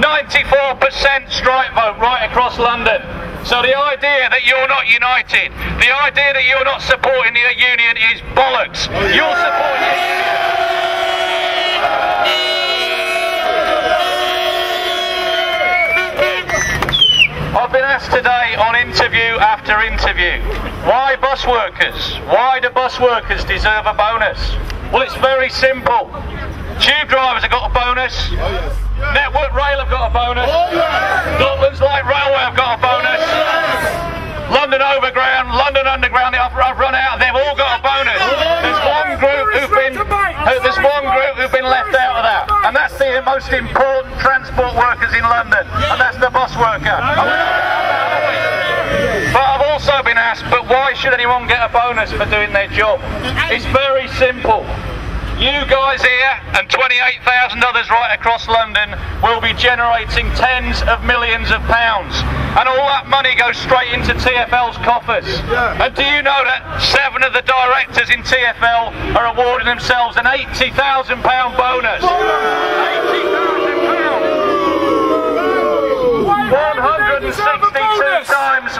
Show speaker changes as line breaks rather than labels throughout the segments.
94% strike vote right across London. So the idea that you're not united, the idea that you're not supporting the union is bollocks. You're supporting the union. I've been asked today on interview after interview, why bus workers? Why do bus workers deserve a bonus? Well, it's very simple. Tube drivers have got a bonus. Network Rail have got a bonus. Dortmund's Light Railway have got a bonus. London Overground, London Underground, I've run out, they've all got a bonus. There's one group who've been left out of that, and that's the most important transport workers in London, and that's the bus worker. But I've also been asked, but why should anyone get a bonus for doing their job? It's very simple. You guys here and 28,000 others right across London will be generating tens of millions of pounds, and all that money goes straight into TfL's coffers. And do you know that 7 of the directors in TfL are awarding themselves an £80,000 bonus? £80,000!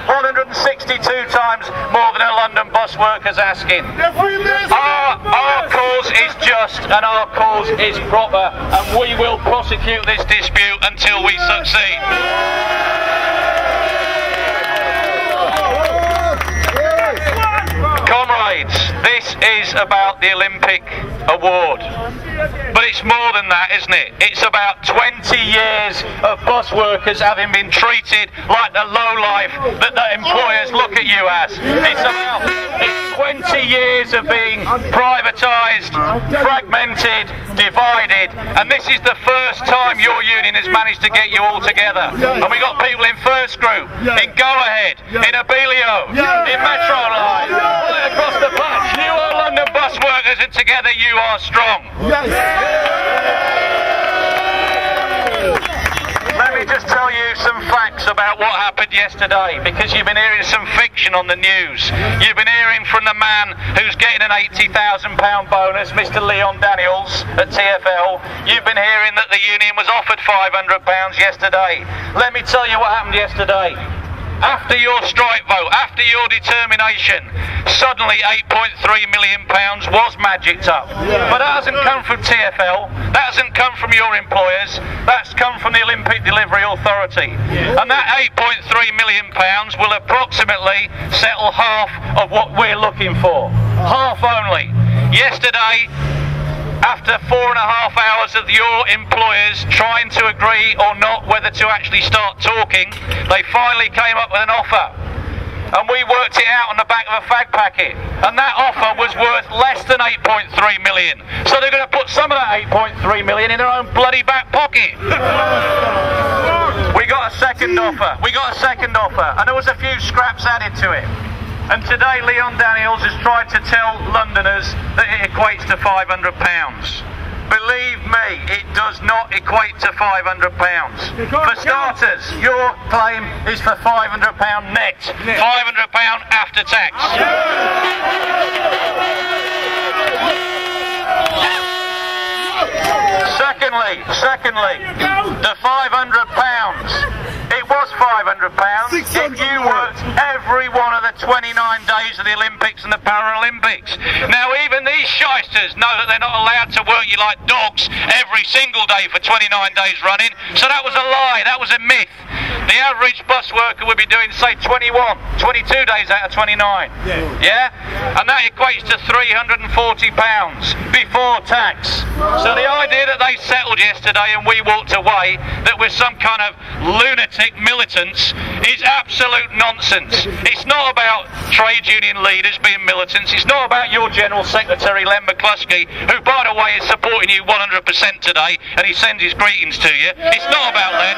162 times more than a London bus worker's asking. Our cause is just and our cause is proper, and we will prosecute this dispute until we succeed. Comrades, this is about the Olympic award. But it's more than that, isn't it? It's about 20 years of bus workers having been treated like the lowlife that the employers look at you as. It's about 20 years of being privatised, fragmented, divided, and this is the first time your union has managed to get you all together. And we got people in First Group, in Go Ahead, in Abellio, in Metro Line, right across the patch. You are London bus workers, and together you are strong. Let me just tell you some facts about what happened yesterday, because you've been hearing some fiction on the news. You've been hearing from the man who's getting an £80,000 bonus, Mr. Leon Daniels at TfL. You've been hearing that the union was offered £500 yesterday. Let me tell you what happened yesterday. After your strike vote, after your determination, suddenly £8.3 million was magicked up. But that hasn't come from TfL, that hasn't come from your employers, that's come from the Olympic Delivery Authority. And that £8.3 million will approximately settle half of what we're looking for. Half only. Yesterday, after 4.5 hours of your employers trying to agree or not whether to actually start talking, they finally came up with an offer. And we worked it out on the back of a fag packet. And that offer was worth less than 8.3 million. So they're going to put some of that 8.3 million in their own bloody back pocket. We got a second offer. And there was a few scraps added to it. And today Leon Daniels has tried to tell Londoners that it equates to £500. Believe me, it does not equate to £500. For starters, your claim is for £500 net, £500 after tax. Secondly, the £500. It was £500 if you worked every one of the 29 days of the Olympics and the Paralympics. Now even these shysters know that they're not allowed to work you like dogs every single day for 29 days running, so that was a lie, that was a myth. The average bus worker would be doing, say, 22 days out of 29. Yeah? And that equates to £340 before tax. So the idea that they settled yesterday and we walked away, that we're some kind of lunatic militants, is absolute nonsense. It's not about trade union leaders being militants. It's not about your General Secretary, Len McCluskey, who, by the way, is supporting you 100% today, and he sends his greetings to you. It's not about Len.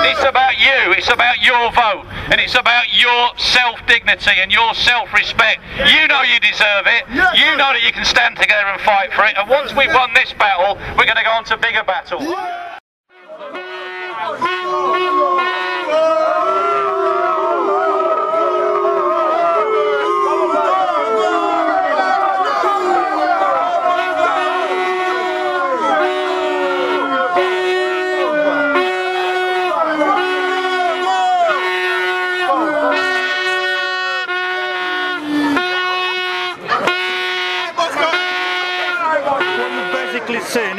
It's about you. It's about your vote, and it's about your self-dignity and your self-respect. You know you deserve it. You know that you can stand together and fight for it, and once we've won this battle, we're going to go on to bigger battles.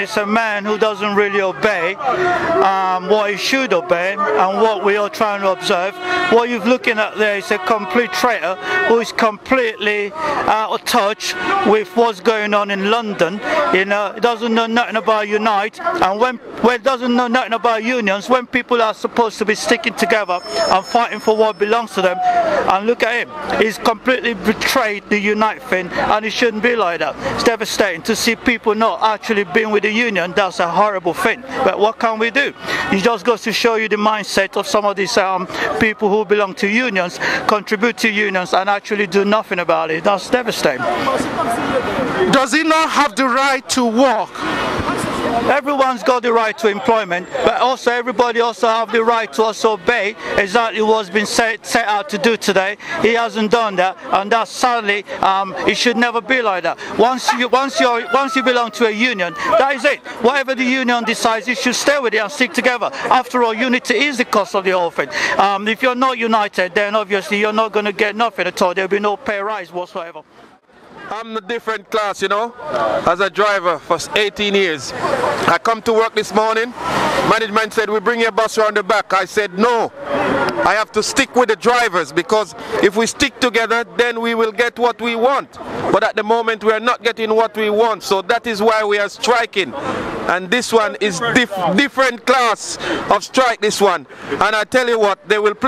it's a man who doesn't really obey what he should obey and what we are trying to observe. What you're looking at there is a complete traitor who is completely out of touch with what's going on in London. You know, he doesn't know nothing about Unite, and when doesn't know nothing about unions, when people are supposed to be sticking together and fighting for what belongs to them. And look at him, he's completely betrayed the Unite thing, and it shouldn't be like that. It's devastating to see people not actually being with the union. That's a horrible thing, but what can we do? It just goes to show you the mindset of some of these people who belong to unions, contribute to unions and actually do nothing about it. That's devastating.
Does he not have the right to work?
Everyone's got the right to employment, but also everybody also have the right to also obey exactly what's been set out to do today. He hasn't done that, and that sadly it should never be like that. Once you belong to a union, that is it. Whatever the union decides, you should stay with it and stick together. After all, unity is the cost of the whole thing. If you're not united, then obviously you're not going to get nothing at all. There'll be no pay rise whatsoever.
I'm a different class, you know, as a driver for 18 years. I come to work this morning, management said, we bring your bus around the back. I said, no, I have to stick with the drivers, because if we stick together, then we will get what we want. But at the moment, we are not getting what we want, so that is why we are striking. And this one is different class of strike, this one. And I tell you what, there will be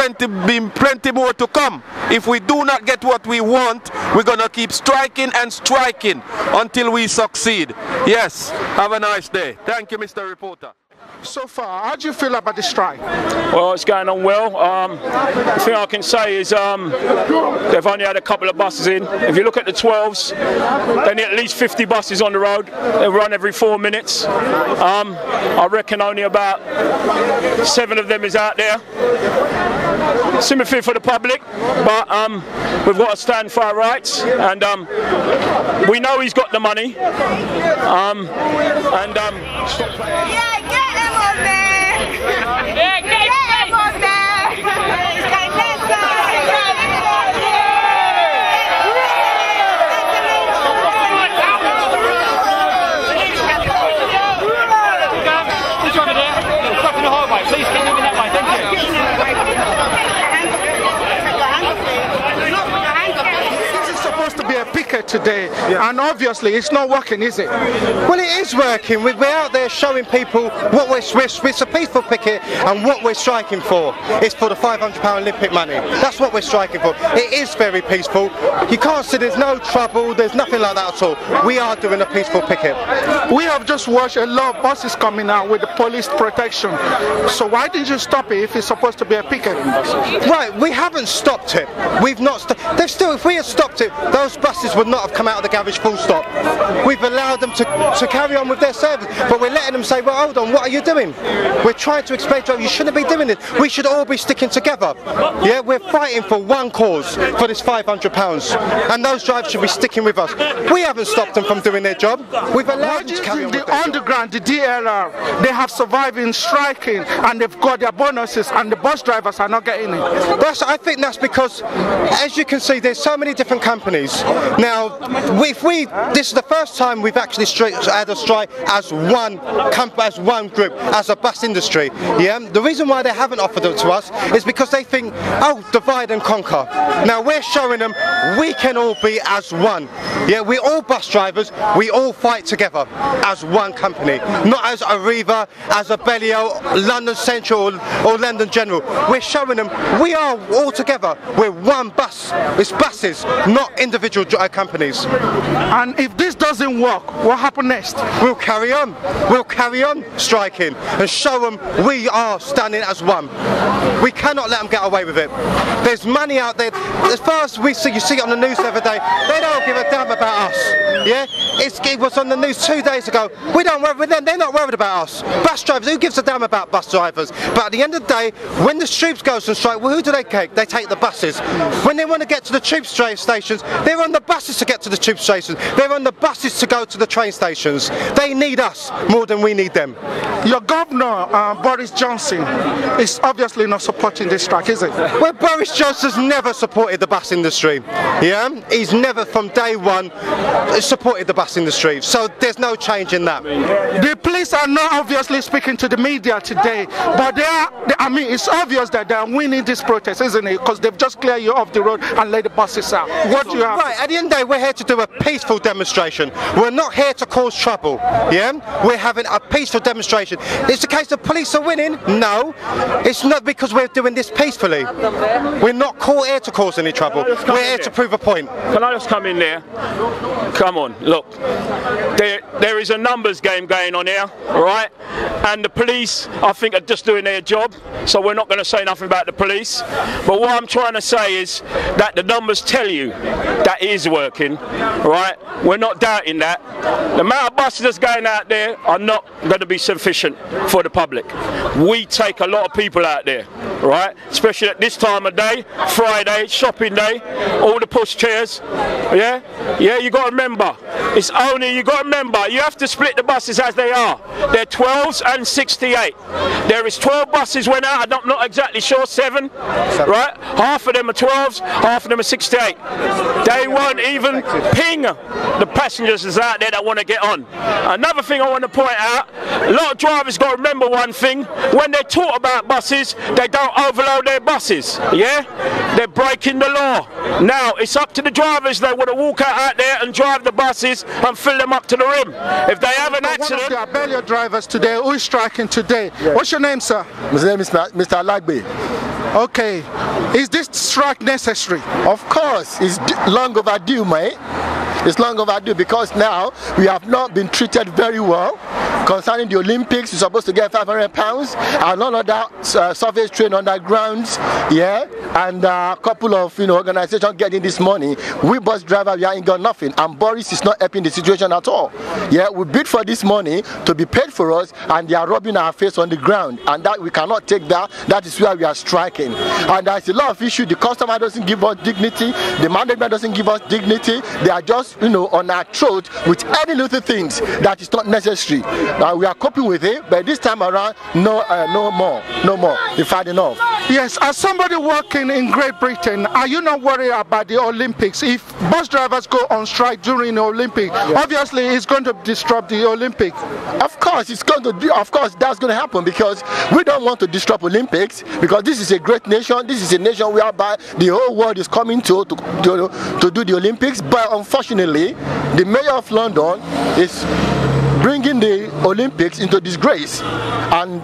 plenty more to come. If we do not get what we want, we're going to keep striking and striking until we succeed. Yes, have a nice day. Thank you, Mr. Reporter.
So far, how do you feel about the strike?
Well, it's going on well. The thing I can say is they've only had a couple of buses in. If you look at the 12s, they need at least 50 buses on the road. They run every 4 minutes. I reckon only about 7 of them is out there. Sympathy for the public, but we've got to stand for our rights, and we know he's got the money.
Yeah, get them on there! Yeah, get them on there!
Please keep moving that way, thank you.
To be a picket today, and obviously it's not working, is it?
Well, it is working. We're out there showing people what it's a peaceful picket, and what we're striking for is for the £500 Olympic money. That's what we're striking for. It is very peaceful. You can't see there's no trouble, there's nothing like that at all. We are doing a peaceful picket.
We have just watched a lot of buses coming out with the police protection. So why didn't you stop it if it's supposed to be a picket?
Right, we haven't stopped it. We've not they've still, if we had stopped it, those buses would not have come out of the garage full stop. We've allowed them to carry on with their service, but we're letting them say, well, hold on, what are you doing? We're trying to explain to them, you shouldn't be doing this. We should all be sticking together. Yeah, we're fighting for one cause, for this £500, and those drivers should be sticking with us. We haven't stopped them from doing their job. We've allowed them to carry on with their job.
The underground, the DLR, they have survived in striking, and they've got their bonuses, and the bus drivers are not getting it.
I think that's because, as you can see, there's so many different companies. Now, this is the first time we've actually had a strike as one group, as a bus industry. Yeah, the reason why they haven't offered it to us is because they think, oh, divide and conquer. Now we're showing them we can all be as one. Yeah, we're all bus drivers. We all fight together as one company, not as Arriva, as a Bellio, London Central, or London General. We're showing them we are all together. We're one bus. It's buses, not individual companies.
And if this doesn't work, what happens next?
We'll carry on. We'll carry on striking and show them we are standing as one. We cannot let them get away with it. There's money out there. As far as you see it on the news the other day, they don't give a damn about us. Yeah, it was on the news 2 days ago. We don't worry with them. They're not worried about us. Bus drivers, who gives a damn about bus drivers? But at the end of the day, when the troops go on strike, well, who do they take? They take the buses. When they want to get to the tube stations, they're on the bus buses to get to the tube stations. They're on the buses to go to the train stations. They need us more than we need them.
Your governor, Boris Johnson, is obviously not supporting this strike, is it?
Well, Boris Johnson's never supported the bus industry. Yeah, he's never from day one supported the bus industry. So there's no change in that.
The police are not obviously speaking to the media today, but I mean, it's obvious that they're winning this protest, isn't it? Because they've just cleared you off the road and let the buses out. What do you have?
Right, at the end of the day, we're here to do a peaceful demonstration. We're not here to cause trouble. Yeah, we're having a peaceful demonstration. It's the case the police are winning? No, it's not because we're doing this peacefully. We're not here to cause any trouble. We're here to prove a point.
Can I just come in there? Come on, look. There is a numbers game going on here, all right? And the police, I think, are just doing their job, so we're not going to say nothing about the police. But what I'm trying to say is that the numbers tell you that it is working, all right? We're not doubting that. The amount of buses that's going out there are not going to be sufficient for the public. We take a lot of people out there, right? Especially at this time of day, Friday, shopping day, all the push chairs, yeah? Yeah, you got to remember, it's only, you got to remember, you have to split the buses as they are. They're 12s and 68. There is 12 buses went out, I'm not exactly sure, 7, right? Half of them are 12s, half of them are 68. They won't even ping the passengers that's out there that want to get on. Another thing I want to point out, a lot of drivers got to remember one thing, when they're taught about buses, they don't overload their buses, yeah? They're breaking the law. Now, it's up to the drivers, they want to walk out there and drive the buses and fill them up to the rim. If they have an accident...
One of the Abellio drivers today, who is striking today. Yeah. What's your name, sir?
My name is Mr. Alagbe.
Okay. Is this strike necessary?
Of course. It's long overdue, mate. It's long overdue because now we have not been treated very well. Concerning the Olympics, you're supposed to get £500 and none of that surface train undergrounds, yeah, and a couple of organizations getting this money. We bus drivers, we ain't got nothing, and Boris is not helping the situation at all. Yeah, we bid for this money to be paid for us, and they are rubbing our face on the ground, and that we cannot take that. That is why we are striking. And there's a lot of issues. The customer doesn't give us dignity, the management doesn't give us dignity. They are just on our throat with any little things that is not necessary. We are coping with it, but this time around, no more. We've had enough.
Yes, as somebody working in Great Britain, are you not worried about the Olympics? If bus drivers go on strike during the Olympics, obviously it's going to disrupt the Olympics.
Of course, it's going to be. Of course, that's going to happen because we don't want to disrupt Olympics because this is a great nation. This is a nation whereby the whole world is coming to do the Olympics. But unfortunately, the mayor of London is bringing the Olympics into disgrace, and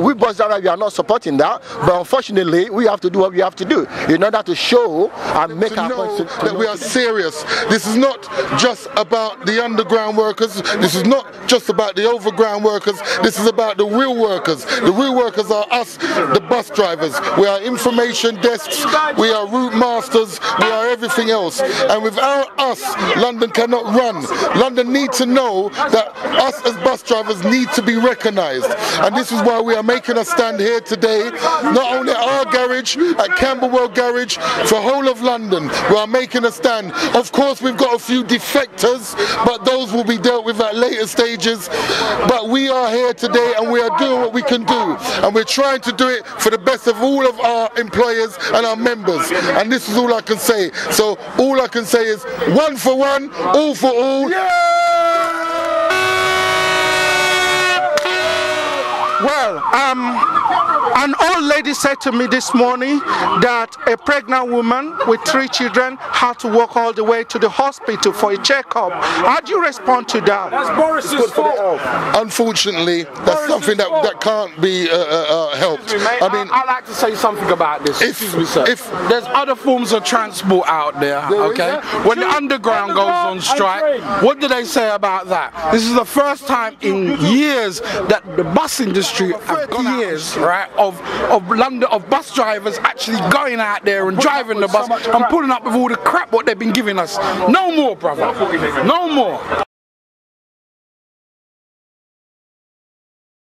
we bus drivers, we are not supporting that, but unfortunately we have to do what we have to do in order to show and make our point
that we are serious. This is not just about the underground workers, this is not just about the overground workers, this is about the real workers. The real workers are us, the bus drivers. We are information desks, we are route masters, we are everything else, and without us London cannot run. London needs to know that us as bus drivers need to be recognised, and this is why we are making a stand here today, not only at our garage, at Camberwell Garage, for whole of London. We are making a stand. Of course we've got a few defectors, but those will be dealt with at later stages, but we are here today and we are doing what we can do, and we're trying to do it for the best of all of our employers and our members, and this is all I can say. So all I can say is one for one, all for all.
Well, an old lady said to me this morning that a pregnant woman with 3 children had to walk all the way to the hospital for a checkup. How do you respond to that?
That's Boris's fault. Unfortunately, that's something that can't be helped.
I mean, I'd like to say something about this. If there's other forms of transport out there, okay? When the underground goes on strike, what do they say about that? This is the first time in years that the bus industry have gone years, right, of London, of bus drivers actually going out there and driving the bus and pulling up with all the crap what they've been giving us. No more, brother. No more.